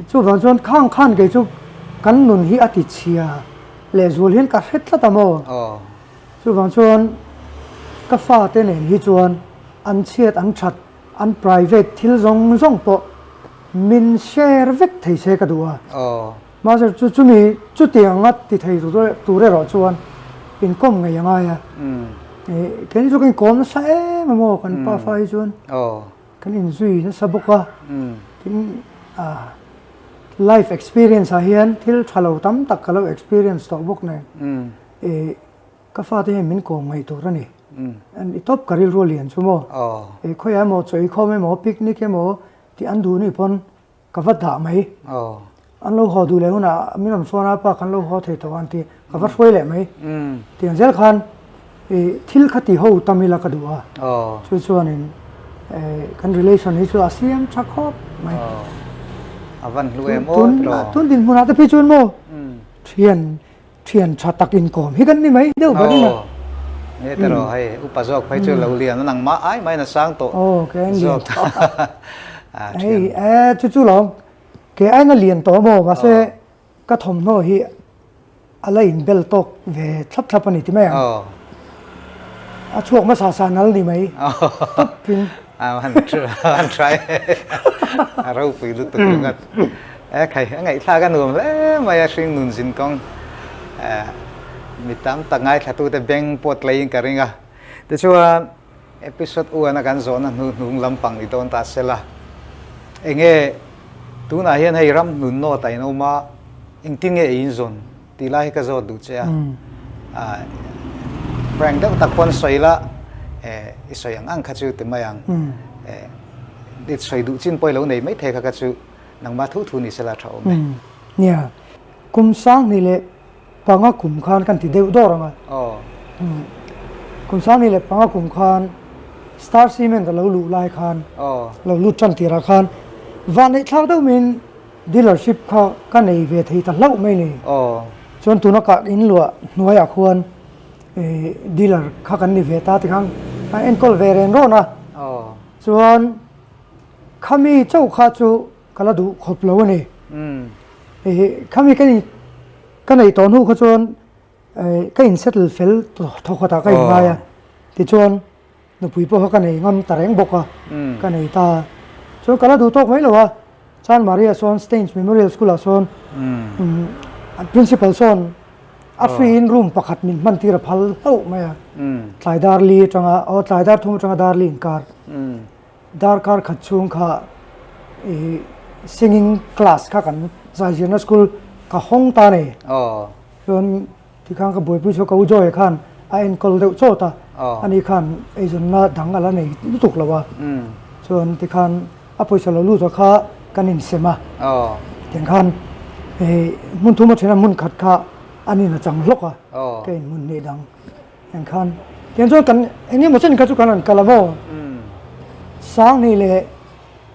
จู่บางชนข้างขันกันจู่กันนุนฮีอติเชียเลจูเลียนกัดเฮ็ดละตะโม่จู่บางชนก็ฟ้าเต้นฮีจวนอันเชียดอันชัดอัน private ที่ซงโปมินแชร์เวกไทยเชกันตัวมาจากจุดมีจุดเตียงงัดที่ไทยตัวเรื่องชวนเป็นก้มไงยังไงอ่ะแค่นี้จุดกันก้มใช่ไหมโมกันป้าไฟชวนกันอินซุยนั่นสบุกะที่life experience อาเฮียนที่เราทำตักเรา experience ต่อบุกเนี่ยก็ฟ้าที่มินก้มไงตัวนี่อันนี้ท็อปการิลโรเลียนชั่วโมงค่อยโมช่วยข้อไม่โมปิกนิกโมที่อันดูนี่พอนกับวัดด่าไหมอันเราหอดูแล้วนะมีน้ำส่วนอะไรปะกันเราหอเทตัวอันที่กับวัดช่วยแหละไหมที่อันเจ้าคันทิลคติเขาตามิลากระดูอ่ะช่วยนี่กัน relation นี้ช่วยอาเซียนชักครอบไหมอาวันรวยโมตุนดินมุนาแต่พี่ชวนโมเทียนชาตักอินกอมให้กันนี่ไหมเดี๋ยวแบบนี้นะนี่แต่เราให้อุปสรรคไปช่วยเราเรียนนั่งมาไอ้ไม่น่าสร้างโตโอ้แกนี่จู่ๆหรอแกไอ้นั่นเรียนต่อโมมาเสก็ทำโน่ฮีอะไรอินเบลตกเวทับปนิติแม่ช่วงมาสานั่นดีไหมตุ๊บพิงมันใช่เราไปดูตัวกันใครไงท่ากันหนุ่มเลยมาอยากสิ่งหนุนสินกองมีตามตั้งไงถ้าตัวแต่แบ่งปวดเลยกันเองอ่ะแต่ช่วงเอพิโซดอ้วนกันโซนนุ่งลำปังอีตอนตัดเสร็จละเองตัวน่าเห็นให้รำนุ่นโนแต่โนมาเองทิ้งอินโซนที่ไล่ก็จะดูเจ้าแฟรงค์ต้องตักคนสวยละสวยอย่างอังคัจูแต่ไม่ยังดิสวยดูจินปอยแล้วไหนไม่เทคัจูนังมาทุนี่เสละเท่าไหมเนี่ยกุมสังนี่แหละปังกุมขานกันที่เดียวดอรังอ่ะกุมสังนี่แหละปังกุมขานสตาร์ซีเมนต์เราลู่ลายขานเราลู่จันทีราขานวันนี้ท้าวต้องมีดีลเลอร์ชิพเขากันในเวทีตลอดไม่เนี่ยส่วนตัวนักการอินลัวหน่วยอาควรดีลเลอร์เขากันในเวทีที่ข้างเอ็นคอลเวเรนโรนะส่วนขามีเจ้าข้าจูก็ละดูขบเลวนี่ขามีกันในตอนนู้เขาชวนก็อินเซตเฟลทอกตาก็ยังไงอ่ะที่ชวนนักผู้พ่อกันในงามตะเรงบกอ่ะกันในตาส่วนก็ละดูตกไหมหรอวะซานมาเรียส่วนสเตนส์เมมโมเรียลสคูลส่วนprincipal ส่วนอัฟรีนรูมประคัดมันที่ระพัลเท่าไหมอ่ะทายดาร์ลีจังอ่ะทายดาร์ทุ่มจังดาร์ลีนการดาร์การขัดช่วงค่ะsinging class ค่ะกันใจเย็นนะสคูลกับห้องตาเนี่ยส่วนที่ข้างกับบุยผู้ชมกับอุจอยขันไอ้เอ็นคอลเดโชตาอันนี้ขันไอ้ส่วนน่าดังอะไรเนี่ยรู้ตุกแล้ววะส่วนที่ขันอภัยสารรู้ตัวข้ากันอินเสมาอย่างขันมุนทุ่มมาเท่านั้นมุนขัดข้าอันนี้น่าจังลกอ่ะแกอินมุนนี่ดังอย่างขันอย่างส่วนกันอันนี้มันเช่นกันทุกกันกันละโมสร้างนี่เลย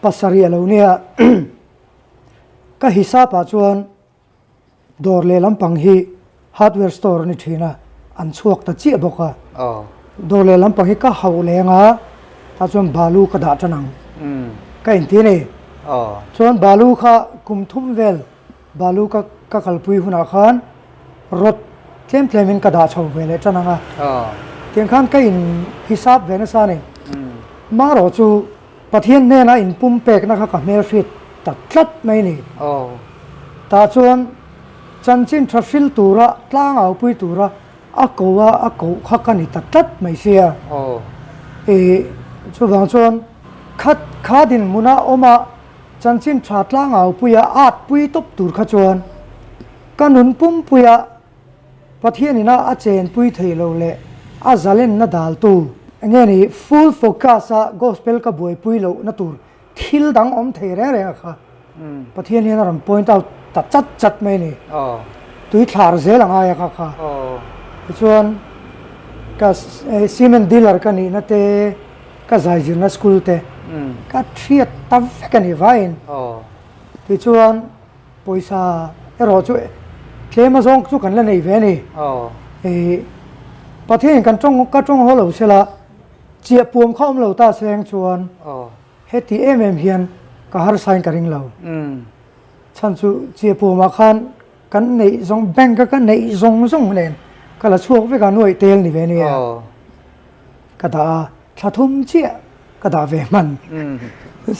ปัสสาวะเราเนี่ยก็ฮิซาปัจจุบันดอร์เลลำปังฮีฮาร์ดแวร์สโตร์นี่ทีน่ะอันสวกตะเจี๊ยบบอกว่าดอร์เลลำปังฮีก็เฮาเลงอ่ะถ้าส่วนบาลูก็ด่าจังก็อินที่นี่ส่วนบาลูค่ะกุมทุ่มเวลบาลูก็กลปุยหุ่นอาคารรถเทมเพลมินก็ด่าชาวเวลจังอ่ะเทียงขันก็อินฮิซาบเวนัสานี่มารอจูประเทศเนี่ยนะอินปุ่มเป็กนะครับกับเมลฟิตตัดชัดไม่นี่ตาชวนจันจินทรัฟิลตัวระตั้งเอาปุยตัวระอักว่าอักขักกันนี่ตัดชัดไม่เสียชวนขาดินมุนาอมาจันจินทรัตั้งเอาปุยอาดปุยตบตัวขจวนกันหนุนปุ่มปุย ประเทศนี้นะอาเจนปุยเทโลเละอาซาเลนน่าดัลตูเงี้ยนี่ full focus อะ gospel กับบวยปุยโลน่าตูทิลดังอมเทเร่ๆค่ะประเทศนี้นะรำ point out ตัดจัดไม่นี่ตุยขาร์เซลังไงค่ะส่วนก็ซีเมนต์ดีลเลอร์กันนี่นะเตก็ใจจีนสกูลเตก็เทียบตั้งกันนี่ไว้ที่ส่วนปุยซาเราช่วยเคลมาส่งช่วยกันเล่นในเวนี่ประเทศกันก็จงหัวเราเสละเจียปวมเข้ามาเราตาแสงชวนเฮติเอ็มเฮียนก็หาสายกันริงเราฉันสู้เจียปวมมาคันกันในซองแบงก์กันในซองเนี่ยก็ละช่วงไปกันหน่วยเตลนี่เวนี่ก็ตาถ้าทุ่มเจียก็ตาเวมัน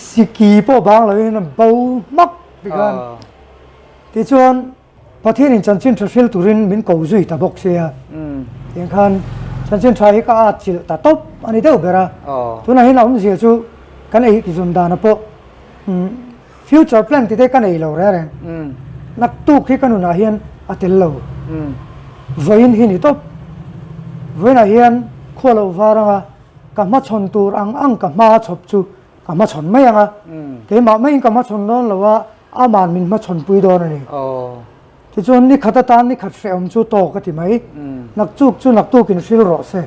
สิกีพวกบางเลยนั่นเบามักไปกันที่ชวนประเทศนี้ฉันชินทรัลตุรินมินกูจุยตาบกเสียอย่างคันฉันชินทรัลก็อาจจะตาตบอันนี้เท่าเบระตัวนั้นเราไม่เสียชูกันไอ้กิจการนะพวกฟิวเจอร์แพลนที่ได้กันไอ้เราเรื่องนักตุกที่กันหนุนอาเฮียนอัตเลววัยนี้นี่ตบวัยอาเฮียนขั้วเราฟารังกับมาชนตัวอังกับมาชบชูกับมาชนไม่ยังแต่มาไม่กับมาชนนั่นหรือว่าอามันมินมาชนปุยโดนนี่ที่จวนนี่ขัดตานนี่ขัดเสียมชูโตกันที่ไหมนักตุกกินฟิลโรเซ่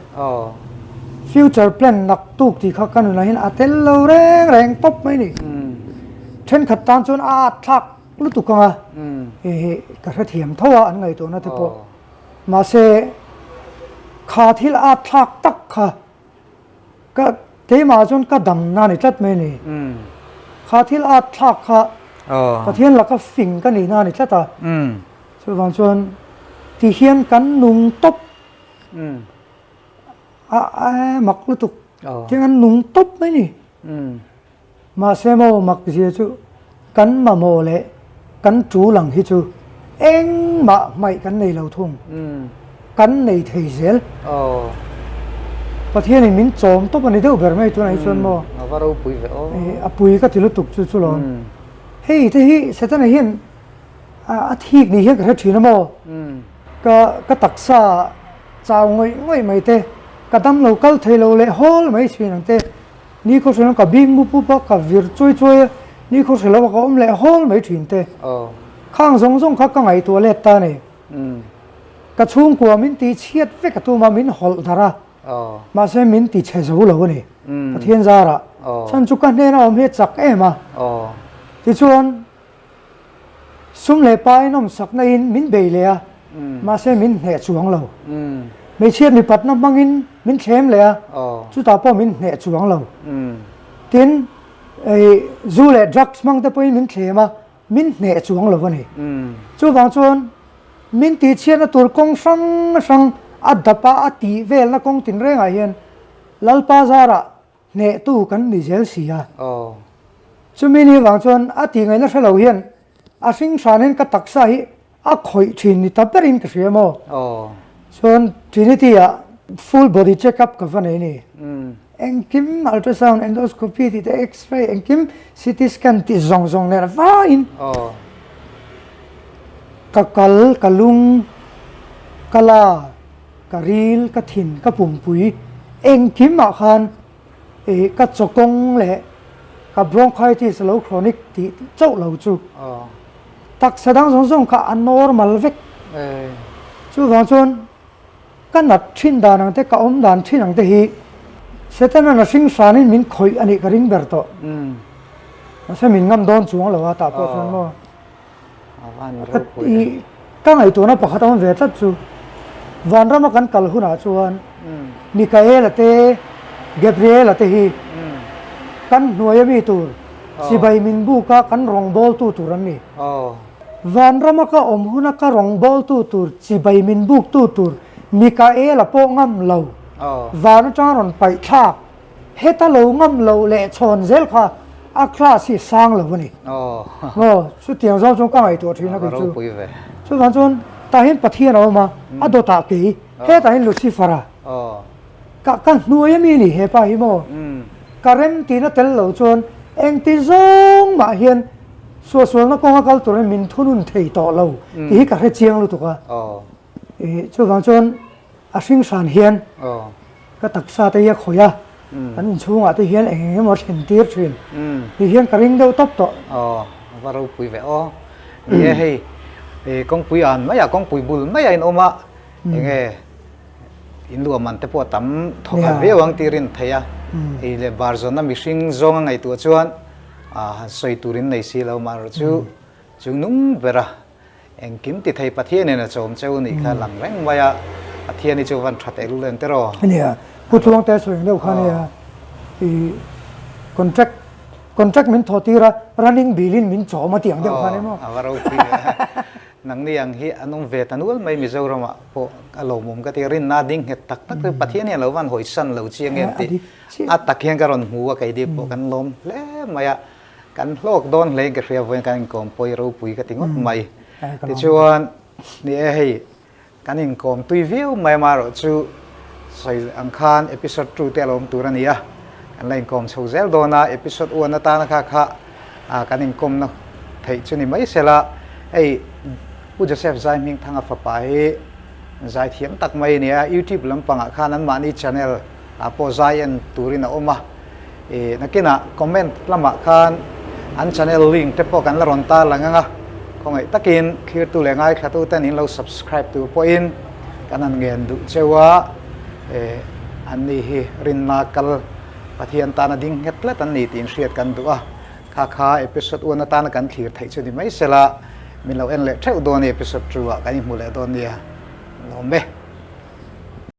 ฟิวเจอร์แพลนนักตุกที่เขากันอยู่ไหนอัตเลวแรงป๊บไหมนี่เช่นขัดตานจนอาทักรู้ตุกกันกระเทียมเท่าอันไงตัวนั้นที่พอมาเซขาที่อาทักตักค่ะก็เทมาจนก็ดำนานี่จัดไหมนี่ขาที่อาทักค่ะกระเทียมแล้วก็ฟิงกันนี่นานี่จัดส่วนบางส่วนที่เฮียนกันนุ่งตบมักรู้ตุกที่งั้นนุ่งตบไหมนี่มาเซโมมักเสียจูกันมาโมเลกันจูหลังฮิจูเอ็งมาไม่กันในเราทุ่งกันในเทเซลประเทศนี้มินโจมตบอันนี้เท่าแบบไม่ตัวไหนส่วนโมว่าเราปุยไปปุยก็ที่รู้ตุกจุลอนเฮ้ยที่เสร็จแล้วเห็นอาทิตย์นี้เห็นกระถิ่นโมก็ตักซาเจ้าง่อยไม่เตะกระดำเราก็เทเราเลยฮอลไม่สวยนั่งเตะนี่เขาส่วนกับบิงบุบกับวิร์ช่วยนี่เขาส่วนเราก็อมเลยฮอลไม่ถึงเตะข้างทรงเขาก็ไงตัวเล็กตาเนี่ยกระชุ่มกลัวมินตีเชียดเวกตัวมามินฮอลดาระมาเซมินตีเชซาเราเนี่ยประเทศซาระฉันจุกันเนี่ยนะอมเฮจักมาที่ชวนซุ่มเล่ไปน้องสักในมินเบลเลยมาเซมินเหตุช่วงเราไม่เชียดมีปัดน้ำมังอินมินเข้มเลยจุดตาป้อมินเหตุช่วงเราทีนจูเล่ดรักส์มังแต่พอมินเข้มมินเหตุช่วงเราวันนี้จู่บางส่วนมินตีเชียดตัวกงสังอัดดับปะอัดตีเวลนักกงตินเร่งไอเห็นลัลปาซาระเนตู้กันดิเซลเสียจู่มินี่บางส่วนอัดตีไงนักเสลาเห็นอาสิงสานินก็ตักใส่อาคอยทินนี่ตับเปรินก็เสียมั้งส่วนทีนี้ที่full body check up กับวันนี้เอ็งคิมอัลตราซาวน์เอนโดสโคปีที่เอ็กซเรย์เอ็งคิมซีทีสแกนที่ซองเนี่ยฟ้าอินกะลุงกะลากะรีลกะถิ่นกะปุ่มปุยเอ็งคิมอาคารกะจกงแหละกับบรองไคติสโลโครนิกที่เจ้าเหล่าจูตักแสดงซองกะอันนอร์มัลเวกจู่บางส่วนกันนัดชินดานังเตกอมดานชินังเตฮีเสร็จแล้วนัดสิงสานิมินคอยอันนี้กริงเบอร์โตนั่นใช่มินงำโดนช่วงหรือว่าตาปอดนั่นมั้งก็ไงตัวนั้นปะเขาต้องเวทัดจูวันเรามากันกัลหุนาชวนมิคาเอลเตเกเบรียลเตฮีกันหน่วยมีตัวสิบายมินบุกกันรองบอลตัวรันนี่วันเรามาก็อมหุนักรองบอลตัวสิบายมินบุกตัวมิคาเอลโปงำเราวันจารอนไปทักเฮตาเรางำเราเละชนเซลค่ะอัคราสิสร้างเราวันนี้สุดที่เราจงก็ไงตัวที่นักจูสุดวันจนตาเห็นปะเทียนเรามาอดตากีเฮตาเห็นลูซิฟาระกันหน่วยมีนี่เฮปะฮิโมการเรนตีนัดเตลเราจนเอ็งตีซงมาเห็นส่วนนักกองกัลตัวมินทุนุนเทยต่อเราที่การเจียงเราถูกอ่ะ chu wang chuan a hring san hian อ๋อ ka taksa te ya khoya an in chunga te hian mo thin tir thin อืม hi hian ka ring deuh top to อ๋อว่าเราปุ๋ยแวอ๋อเนี่ยให้กองปุ๋ยอ่านไม่อยากกองปุ๋ยบุลไม่อยากอินอมะยังไงอินรวมมันแต่พวกตั้มทอกเรียวังตีรินเทียไอ้เลบาร์ซอนน่ะมีสิ่งจงไงตัวชวนสวยตุรินในสีเรามาจูนุ่มเวลาเอ็งกิมติไทยประเทศเนี่ยนะโจมเจ้านี่ค่ะหลังแรงไว้อะประเทศนี่จะวันถัดเอรุเรนเตอร์ เนี่ยผู้ทวงแต่สวยเดียวกันเนี่ยcontract มินทอตีระ running bilin มินจ่อมาเตียงเดียวกันเนี่ยมั้ง ว่าเราคุยนังนี่ยังที่อันนั้นเวทนุลไม่มีเจ้าเราอ่ะพวกอารมณ์มุมก็ที่รินนาดิ้งเหตุตักตักคือประเทศเนี่ยเราวันหอยสันเราเชียงเงี้ยติอัตตักเฮียงกระรอนหัวไก่ดีพวกกันลมแล้วไม่อะกันโลกโดนเลยก็เรียกว่ากันกอมปอยเราปุยก็ติงดไม่ที่ชวนนี่ให้กันอิงกอมตุยวิวไม่มาเราจูใส่อังคารเอพิโซดทูเตลอมตัวนี้อ่ะกันเลยกอมโซเซลโดนาเอพิโซดอ้วนนาตานะคะค่ะกันอิงกอมนะไทยชุนี่ไม่เสร็จละไอ้ผู้จะเซฟใจมิ่งทางอัฟไปใจเทียมตักไม่เนี่ยยูทูบลำปังอาคารนั้นมานี่ชาแนลพอใจอันตูรินออกมานักกินะคอมเมนต์ลำอาคารอันชาแนลลิงก์เทปกันละรอนตาลังงะคงไอ้ตะกินคือตัวเล็กไอ้ข้าตัวแต่นี้เรา subscribe ตัวพออินกันนั่นเงินดูเจ้าว่าอันนี้รินนักลปะเทียนตานาดิ้งเฮ็ดและตันนี้ตีนเสียดกันตัวข้าเอพิโซดอ้วนตานักันขีดไทยชุดนี้ไม่เสร็จละมีเราเอ็นเล่เท่าโดนเอพิโซดตัวกันยังมูลเลยโดนเนี่ยลมเบ้